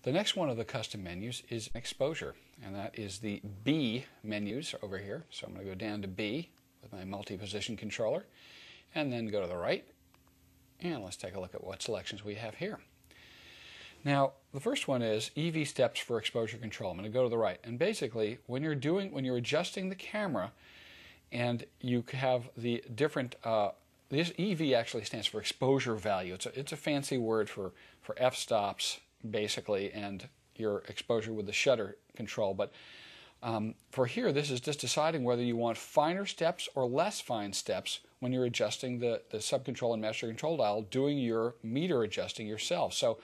The next one of the custom menus is exposure, and that is the B menus over here. So I'm going to go down to B with my multi-position controller, and then go to the right, and let's take a look at what selections we have here. Now, the first one is EV steps for exposure control. I'm going to go to the right, and basically, when you're adjusting the camera, and you have the different. This EV actually stands for exposure value. It's a fancy word for f-stops, basically, and your exposure with the shutter control. But for here, this is just deciding whether you want finer steps or less fine steps when you're adjusting the sub-control and master control dial, doing your meter adjusting yourself. So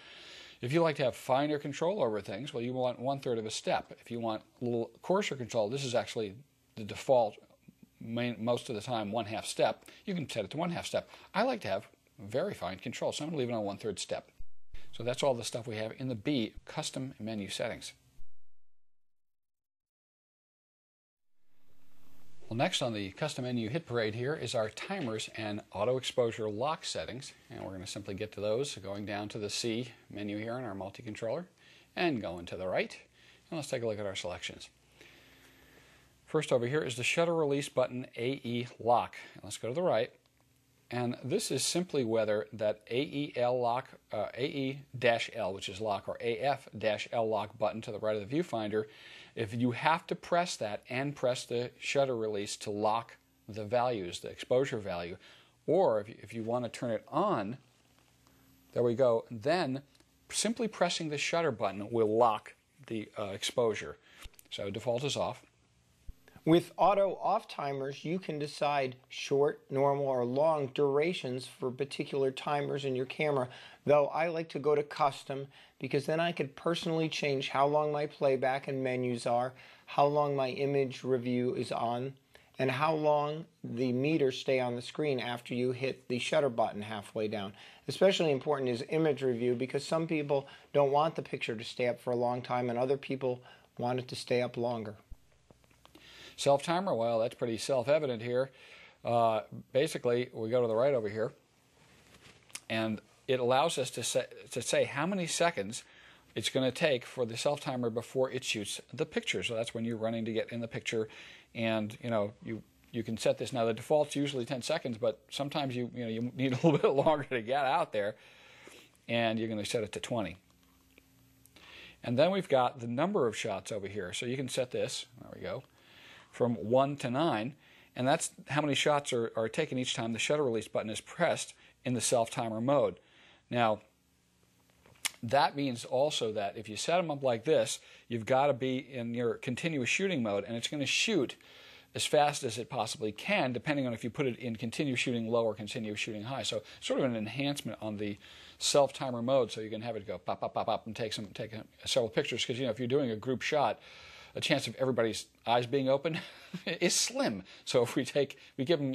if you like to have finer control over things, well, you want 1/3 of a step. If you want a little coarser control, this is actually the default, most of the time, 1/2 step. You can set it to 1/2 step. I like to have very fine control, so I'm going to leave it on 1/3 step. So that's all the stuff we have in the B custom menu settings. Well, next on the custom menu hit parade here is our timers and auto exposure lock settings, and we're going to simply get to those going down to the C menu here on our multi-controller and going to the right, and let's take a look at our selections. First over here is the shutter release button AE lock. Let's go to the right. And this is simply whether that AE-L lock, AE-L, which is lock, or AF-L lock button to the right of the viewfinder, if you have to press that and press the shutter release to lock the values, the exposure value, or if you want to turn it on, there we go, then simply pressing the shutter button will lock the exposure. So default is off. With auto off timers, you can decide short, normal, or long durations for particular timers in your camera, though I like to go to custom because then I could personally change how long my playback and menus are, how long my image review is on, and how long the meters stay on the screen after you hit the shutter button halfway down. Especially important is image review because some people don't want the picture to stay up for a long time and other people want it to stay up longer. Self-timer, well, that's pretty self-evident here. Basically, we go to the right over here, and it allows us to say how many seconds it's going to take for the self-timer before it shoots the picture. So that's when you're running to get in the picture, and you can set this. Now, the default's usually 10 seconds, but sometimes you need a little bit longer to get out there, and you're going to set it to 20. And then we've got the number of shots over here. So you can set this, there we go, from 1 to 9, and that's how many shots are taken each time the shutter release button is pressed in the self-timer mode. Now, that means also that if you set them up like this, you've got to be in your continuous shooting mode, and it's going to shoot as fast as it possibly can, depending on if you put it in continuous shooting low or continuous shooting high. So sort of an enhancement on the self-timer mode, so you can have it go pop, pop, pop, pop, and take several pictures, because if you're doing a group shot, a chance of everybody's eyes being open is slim. So if we give them,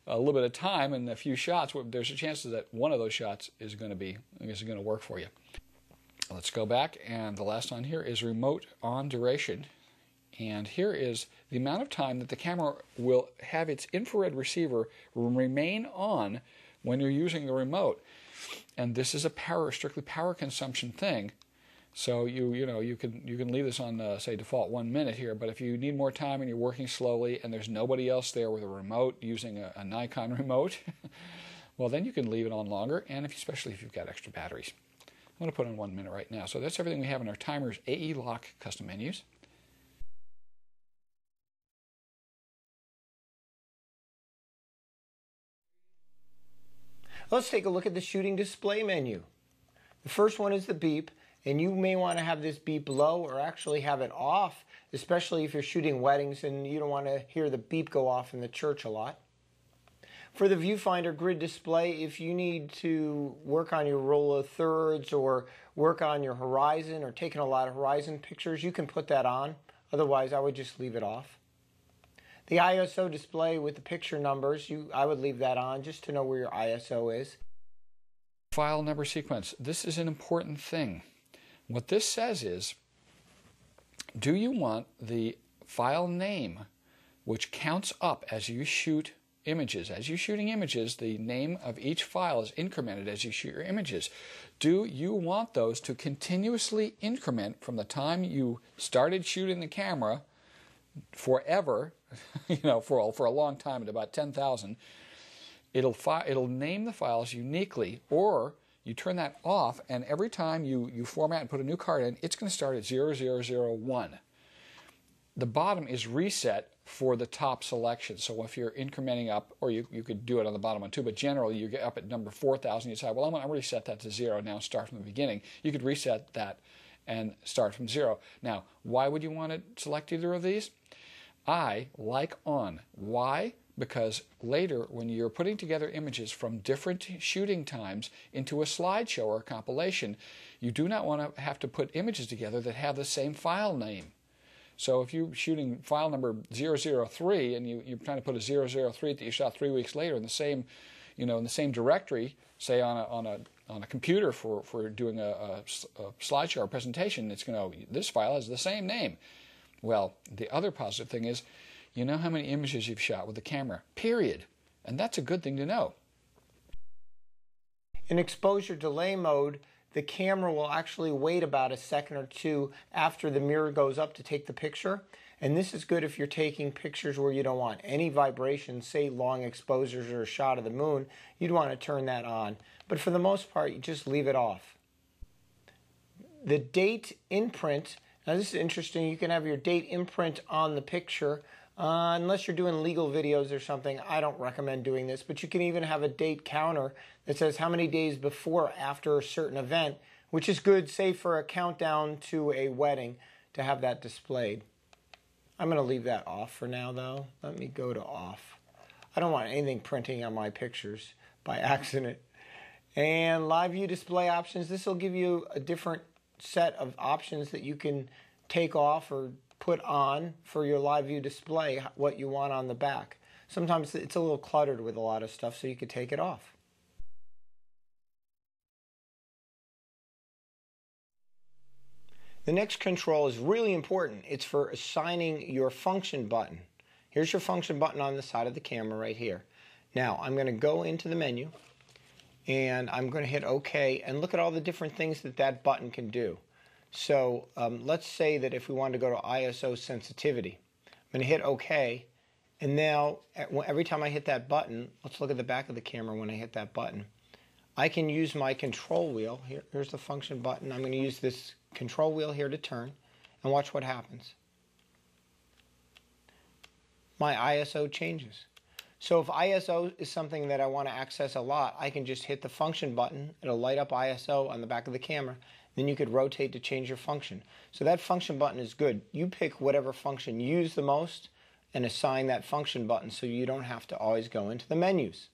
a little bit of time and a few shots, there's a chance that one of those shots is going to work for you. Let's go back, and the last on here is remote on duration. And here is the amount of time that the camera will have its infrared receiver remain on when you're using the remote. And this is a strictly power consumption thing. So you can leave this on say default 1 minute here, but if you need more time and you're working slowly and there's nobody else there with a remote using a Nikon remote, well, then you can leave it on longer, and especially if you've got extra batteries. I'm going to put on 1 minute right now. So that's everything we have in our timers AE lock custom menus. Let's take a look at the shooting display menu. The first one is the beep, and you may want to have this beep low or actually have it off, especially if you're shooting weddings and you don't want to hear the beep go off in the church a lot. For the viewfinder grid display, if you need to work on your rule of thirds or work on your horizon or taking a lot of horizon pictures, you can put that on. Otherwise, I would just leave it off. The ISO display with the picture numbers, I would leave that on just to know where your ISO is. File number sequence. This is an important thing. What this says is, do you want the file name, which counts up as you shoot images. As you're shooting images, the name of each file is incremented as you shoot your images. Do you want those to continuously increment from the time you started shooting the camera forever, for a long time, at about 10,000? It'll name the files uniquely, or you turn that off, and every time you format and put a new card in, it's going to start at 0001. The bottom is reset for the top selection. So if you're incrementing up, or you could do it on the bottom one too, but generally you get up at number 4,000, you decide, well, I'm going to reset that to 0 now, start from the beginning. You could reset that and start from 0. Now, why would you want to select either of these? I like on. Why? Because later, when you're putting together images from different shooting times into a slideshow or a compilation, you do not want to have to put images together that have the same file name. So if you're shooting file number 003 and you're trying to put a 003 that you shot 3 weeks later in the same, in the same directory, say on a computer for doing a slideshow or presentation, it's going to, this file has the same name. Well, the other positive thing is, you know how many images you've shot with the camera, period. And that's a good thing to know. In exposure delay mode, the camera will actually wait about a second or two after the mirror goes up to take the picture. And this is good if you're taking pictures where you don't want any vibration, say long exposures or a shot of the moon, you'd want to turn that on. But for the most part, you just leave it off. The date imprint, now this is interesting, you can have your date imprint on the picture. Unless you're doing legal videos or something, I don't recommend doing this, but you can even have a date counter that says how many days before or after a certain event, which is good, say, for a countdown to a wedding, to have that displayed. I'm going to leave that off for now, though. Let me go to off. I don't want anything printing on my pictures by accident. And live view display options, this will give you a different set of options that you can take off or put on for your live view display, what you want on the back. Sometimes it's a little cluttered with a lot of stuff, so you could take it off. The next control is really important. It's for assigning your function button. Here's your function button on the side of the camera right here. Now I'm going to go into the menu and I'm going to hit OK, and look at all the different things that button can do. So let's say that if we wanted to go to ISO sensitivity, I'm going to hit OK, and now every time I hit that button, let's look at the back of the camera when I hit that button. I can use my control wheel. Here's the function button. I'm going to use this control wheel here to turn, and watch what happens. My ISO changes. So if ISO is something that I want to access a lot, I can just hit the function button. It'll light up ISO on the back of the camera. Then you could rotate to change your function. So that function button is good. You pick whatever function you use the most and assign that function button so you don't have to always go into the menus.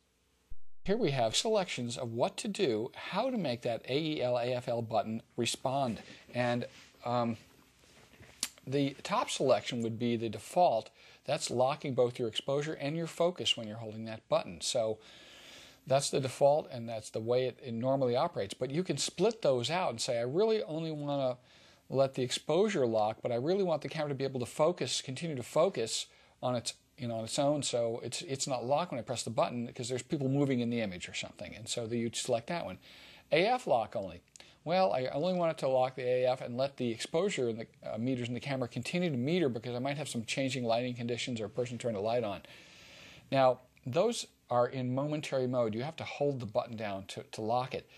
Here we have selections of what to do, how to make that AEL AFL button respond. And the top selection would be the default. That's locking both your exposure and your focus when you're holding that button. So that's the default, and that's the way it normally operates. But you can split those out and say, I really only want to let the exposure lock, but I really want the camera to be able to focus, continue to focus on its, on its own, so it's not locked when I press the button because there's people moving in the image or something, and so you select that one. AF lock only. Well, I only want it to lock the AF and let the exposure and the meters in the camera continue to meter because I might have some changing lighting conditions or a person turn the light on. Now, those are in momentary mode. You have to hold the button down to lock it.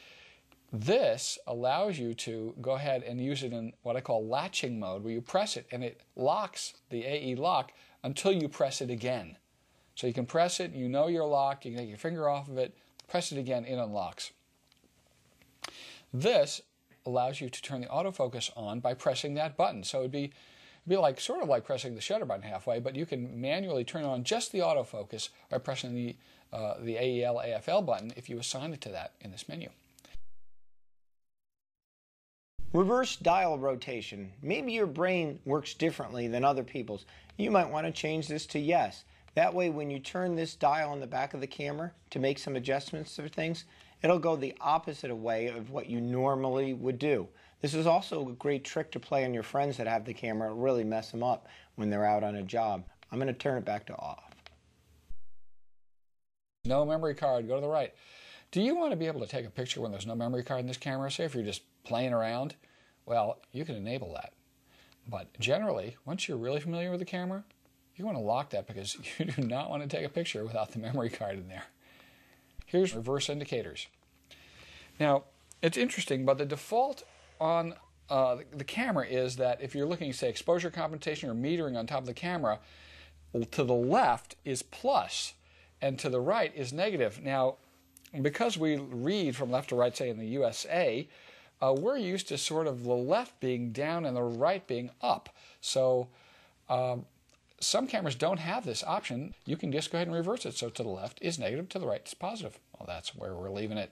This allows you to go ahead and use it in what I call latching mode, where you press it and it locks the AE lock until you press it again. So you can press it, you know you're locked, you can take your finger off of it, press it again, it unlocks. This allows you to turn the autofocus on by pressing that button. So it'd be like sort of like pressing the shutter button halfway, but you can manually turn on just the autofocus by pressing the AEL AFL button if you assign it to that in this menu. Reverse dial rotation. Maybe your brain works differently than other people's. You might want to change this to yes. That way when you turn this dial on the back of the camera to make some adjustments to things, it'll go the opposite way of what you normally would do. This is also a great trick to play on your friends that have the camera. It'll really mess them up when they're out on a job. I'm going to turn it back to off. No memory card, go to the right. Do you want to be able to take a picture when there's no memory card in this camera? Say if you're just playing around, well, you can enable that. But generally, once you're really familiar with the camera, you want to lock that because you do not want to take a picture without the memory card in there. Here's reverse indicators. Now, it's interesting, but the default on the camera is that if you're looking, say, exposure compensation or metering on top of the camera, to the left is plus and to the right is negative. Now, because we read from left to right, say in the USA, we're used to sort of the left being down and the right being up. So some cameras don't have this option. You can just go ahead and reverse it. So to the left is negative, to the right is positive. Well, that's where we're leaving it.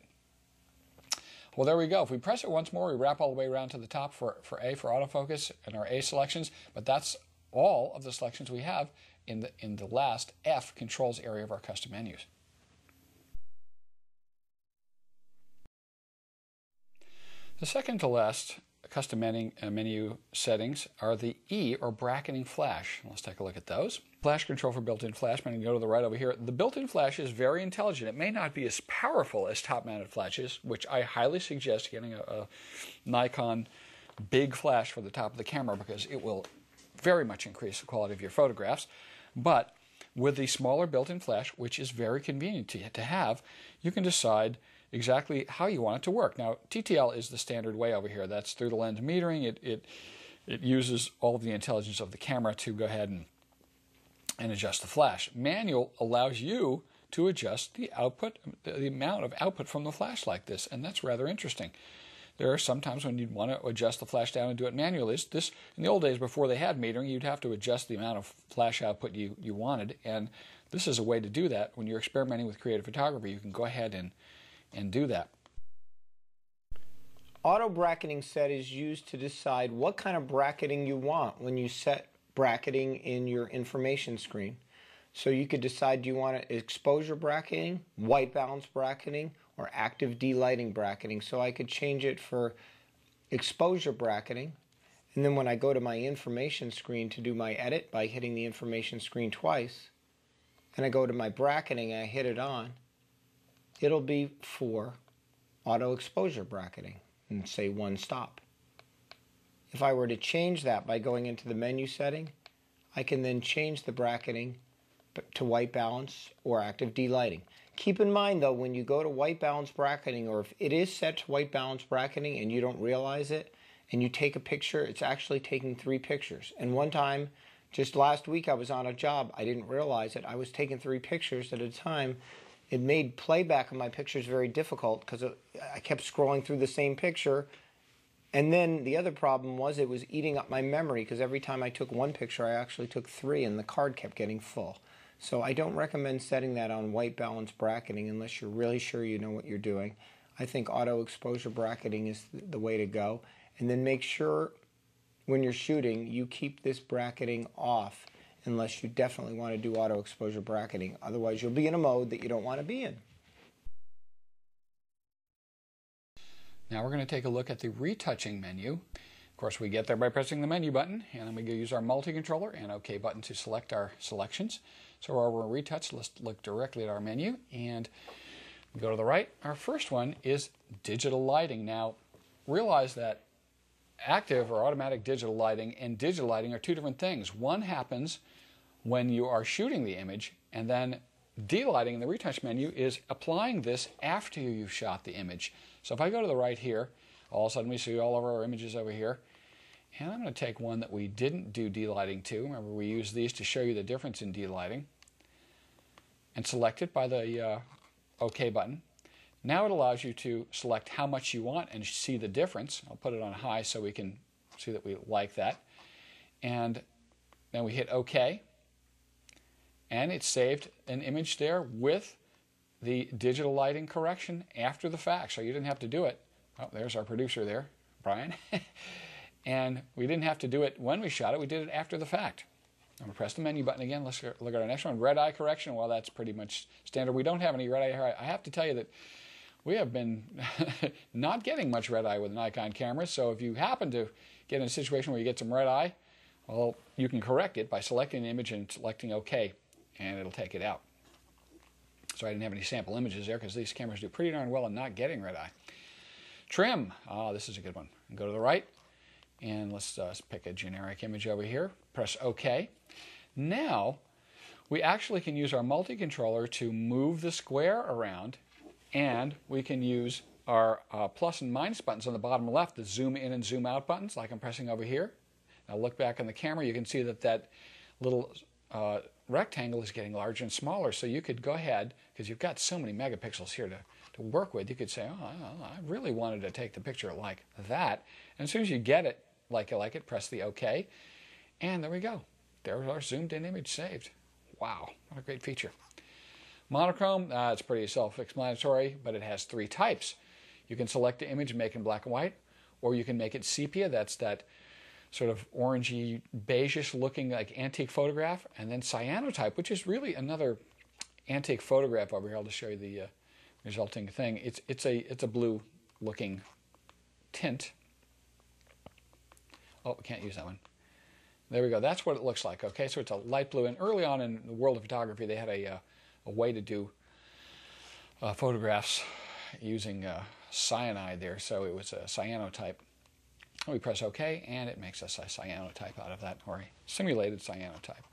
Well, there we go. If we press it once more, we wrap all the way around to the top for A, for autofocus, and our A selections. But that's all of the selections we have in the last F controls area of our custom menus. The second to last custom menu settings are the E or bracketing flash. Let's take a look at those. Flash control for built-in flash. I'm going to go to the right over here. The built-in flash is very intelligent. It may not be as powerful as top-mounted flashes, which I highly suggest getting a Nikon big flash for the top of the camera because it will very much increase the quality of your photographs. But with the smaller built-in flash, which is very convenient to have, you can decide exactly how you want it to work. Now, TTL is the standard way over here. That's through the lens metering. It uses all of the intelligence of the camera to go ahead and adjust the flash. Manual allows you to adjust the output, the amount of output from the flash like this, and that's rather interesting. There are some times when you'd want to adjust the flash down and do it manually. This, in the old days before they had metering, you'd have to adjust the amount of flash output you wanted, and this is a way to do that. When you're experimenting with creative photography, you can go ahead and do that. Auto bracketing set is used to decide what kind of bracketing you want when you set bracketing in your information screen. So you could decide, do you want exposure bracketing, white balance bracketing, or active delighting bracketing. So I could change it for exposure bracketing, and then when I go to my information screen to do my edit by hitting the information screen twice, and I go to my bracketing and I hit it on, it'll be for auto exposure bracketing and say one stop. If I were to change that by going into the menu setting, I can then change the bracketing to white balance or active delighting. Keep in mind though, when you go to white balance bracketing, or if it is set to white balance bracketing and you don't realize it, and you take a picture, it's actually taking 3 pictures. And one time, just last week, I was on a job, I didn't realize it, I was taking 3 pictures at a time. It made playback of my pictures very difficult because I kept scrolling through the same picture. And then the other problem was it was eating up my memory because every time I took 1 picture, I actually took 3 and the card kept getting full. So I don't recommend setting that on white balance bracketing unless you're really sure you know what you're doing. I think auto exposure bracketing is the way to go. And then make sure when you're shooting you keep this bracketing off unless you definitely want to do auto exposure bracketing. Otherwise you'll be in a mode that you don't want to be in. Now we're going to take a look at the retouching menu. Of course, we get there by pressing the menu button, and then we go use our multi-controller and OK button to select our selections. So over in Retouch, let's look directly at our menu, and we go to the right. Our first one is digital lighting. Now, realize that active or automatic digital lighting and digital lighting are 2 different things. One happens when you are shooting the image, and then delighting in the retouch menu is applying this after you've shot the image. So if I go to the right here, all of a sudden we see all of our images over here. And I'm going to take one that we didn't do delighting to. Remember, we use these to show you the difference in delighting. And select it by the OK button. Now it allows you to select how much you want and see the difference. I'll put it on high so we can see that we like that. And then we hit OK. And it saved an image there with the digital lighting correction after the fact. So you didn't have to do it. Oh, there's our producer there, Brian. And we didn't have to do it when we shot it. We did it after the fact. I'm going to press the menu button again. Let's look at our next one. Red eye correction. Well, that's pretty much standard. We don't have any red eye here. I have to tell you that we have been not getting much red eye with Nikon cameras. So if you happen to get in a situation where you get some red eye, well, you can correct it by selecting the image and selecting OK, and it'll take it out. So I didn't have any sample images there because these cameras do pretty darn well in not getting red eye. Trim. Oh, this is a good one. Go to the right, and let's pick a generic image over here. Press OK. Now, we actually can use our multi-controller to move the square around, and we can use our plus and minus buttons on the bottom left, the zoom in and zoom out buttons, like I'm pressing over here. Now look back on the camera, you can see that that little rectangle is getting larger and smaller, so you could go ahead, because you've got so many megapixels here to work with, you could say, oh, I really wanted to take the picture like that. And as soon as you get it like you like it, press the OK, and there we go. There's our zoomed in image saved. Wow, what a great feature. Monochrome, it's pretty self-explanatory, but it has 3 types. You can select the image and make it in black and white, or you can make it sepia, that's that sort of orangey, beigeish looking like antique photograph, and then cyanotype, which is really another antique photograph over here. I'll just show you the resulting thing. It's a blue looking tint. Oh, we can't use that one. There we go. That's what it looks like. Okay, so it's a light blue, and early on in the world of photography, they had a way to do photographs using cyanide there, so it was a cyanotype. We press OK, and it makes us a cyanotype out of that, or a simulated cyanotype.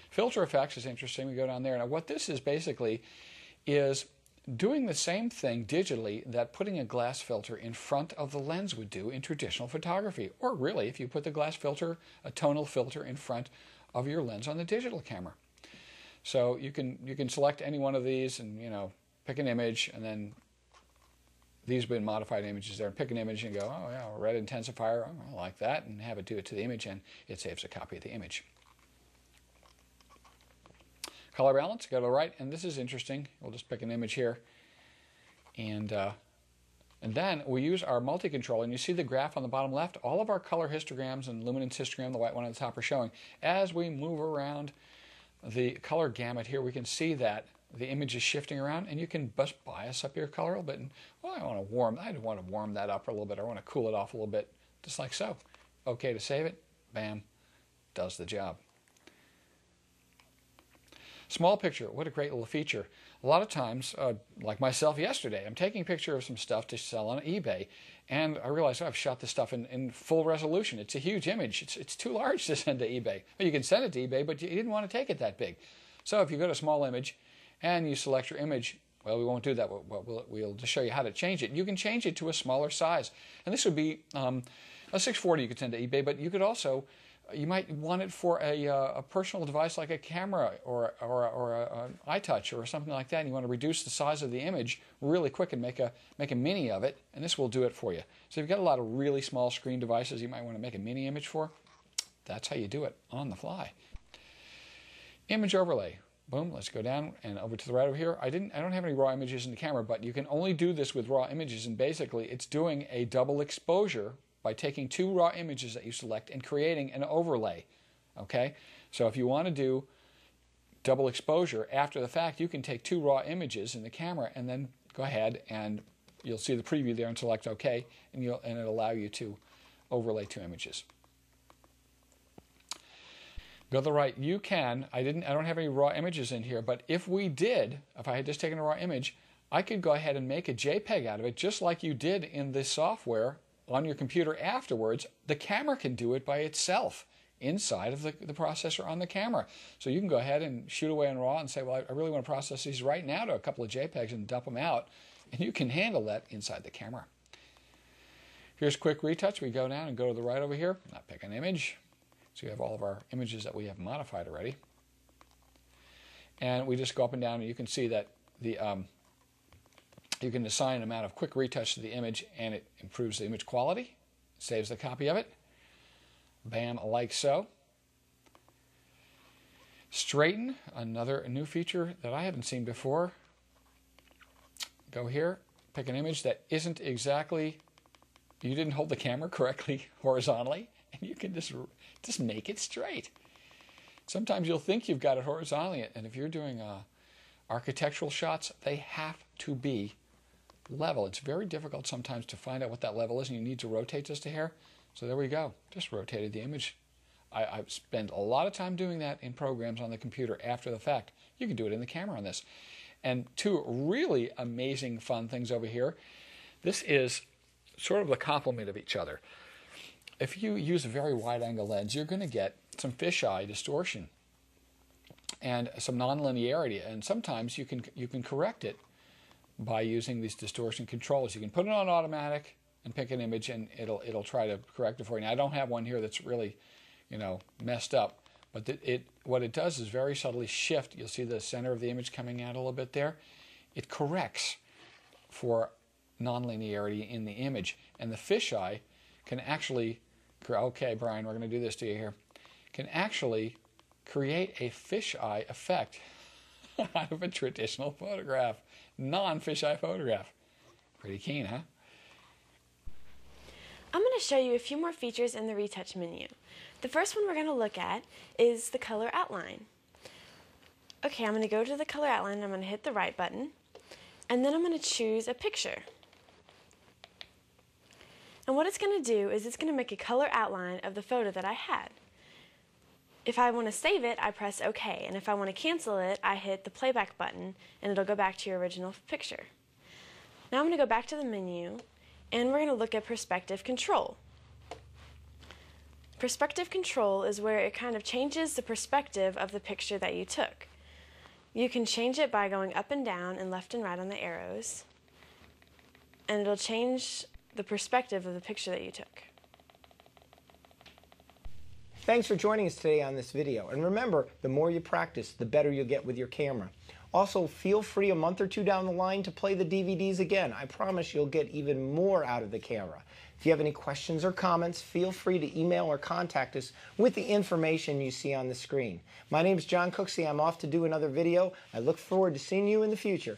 Filter effects is interesting. We go down there. Now, what this is basically is doing the same thing digitally that putting a glass filter in front of the lens would do in traditional photography, or really if you put the glass filter, a tonal filter in front of your lens on the digital camera. So you can select any one of these and, you know, pick an image, and then these have been modified images there. Pick an image and go, oh yeah, red intensifier, oh, I like that, and have it do it to the image, and it saves a copy of the image. Color balance, go to the right, and this is interesting. We'll just pick an image here, and then we use our multi-control, and you see the graph on the bottom left. All of our color histograms and luminance histogram, the white one on the top, are showing. As we move around the color gamut here, we can see that the image is shifting around, and you can just bias up your color a little bit. And well, I want to warm that up a little bit. I want to cool it off a little bit, just like so. OK to save it. Bam, does the job. Small picture, what a great little feature. A lot of times, like myself yesterday, I'm taking a picture of some stuff to sell on eBay, and I realize, oh, I've shot this stuff in full resolution. It's a huge image. It's too large to send to eBay. Well, you can send it to eBay, but you didn't want to take it that big. So if you go to small image and you select your image, well, we won't do that. We'll just show you how to change it. You can change it to a smaller size. And this would be a 640 you could send to eBay, but you could also, you might want it for a personal device like a camera or an iTouch or something like that, and you want to reduce the size of the image really quick and make a mini of it, and this will do it for you. So if you've got a lot of really small screen devices you might want to make a mini image for, that's how you do it on the fly. Image overlay. Boom, let's go down and over to the right over here. I don't have any raw images in the camera, but you can only do this with raw images, and basically it's doing a double exposure by taking 2 raw images that you select and creating an overlay. Okay? So if you want to do double exposure after the fact, you can take 2 raw images in the camera and then go ahead and you'll see the preview there and select OK, and it'll allow you to overlay 2 images. Go to the right. You can, I don't have any raw images in here, but if I had just taken a raw image, I could go ahead and make a JPEG out of it just like you did in the software on your computer afterwards. The camera can do it by itself inside of the processor on the camera. So you can go ahead and shoot away in RAW and say, well, I really want to process these right now to a couple of JPEGs and dump them out, and you can handle that inside the camera. Here's quick retouch. We go down and go to the right over here. Now pick an image. So we have all of our images that we have modified already. And we just go up and down, and you can see that you can assign an amount of quick retouch to the image, and it improves the image quality, saves the copy of it. Bam, like so. Straighten, another new feature that I haven't seen before. Go here, pick an image that isn't exactly, you didn't hold the camera correctly horizontally, and you can just make it straight. Sometimes you'll think you've got it horizontally, and if you're doing architectural shots, they have to be level. It's very difficult sometimes to find out what that level is, and you need to rotate just a hair. So there we go. Just rotated the image. I spend a lot of time doing that in programs on the computer after the fact. You can do it in the camera on this. And two really amazing fun things over here. This is sort of the complement of each other. If you use a very wide-angle lens, you're going to get some fisheye distortion and some nonlinearity, and sometimes you can correct it by using these distortion controls. You can put it on automatic and pick an image, and it'll try to correct it for you. Now, I don't have one here that's really, messed up, but what it does is very subtly shift. You'll see the center of the image coming out a little bit there. It corrects for nonlinearity in the image, and the fisheye can actually, okay, Brian, we're going to do this to you here, can actually create a fisheye effect out of a traditional photograph, non-fisheye photograph. Pretty keen, huh? I'm going to show you a few more features in the Retouch menu. The first one we're going to look at is the color outline. Okay, I'm going to go to the color outline, I'm going to hit the right button, and then I'm going to choose a picture. And what it's going to do is it's going to make a color outline of the photo that I had. If I want to save it, I press OK, and if I want to cancel it, I hit the playback button, and it'll go back to your original picture. Now I'm going to go back to the menu, and we're going to look at perspective control. Perspective control is where it kind of changes the perspective of the picture that you took. You can change it by going up and down and left and right on the arrows, and it'll change the perspective of the picture that you took. Thanks for joining us today on this video. And remember, the more you practice, the better you'll get with your camera. Also, feel free a month or two down the line to play the DVDs again. I promise you'll get even more out of the camera. If you have any questions or comments, feel free to email or contact us with the information you see on the screen. My name is John Cooksey. I'm off to do another video. I look forward to seeing you in the future.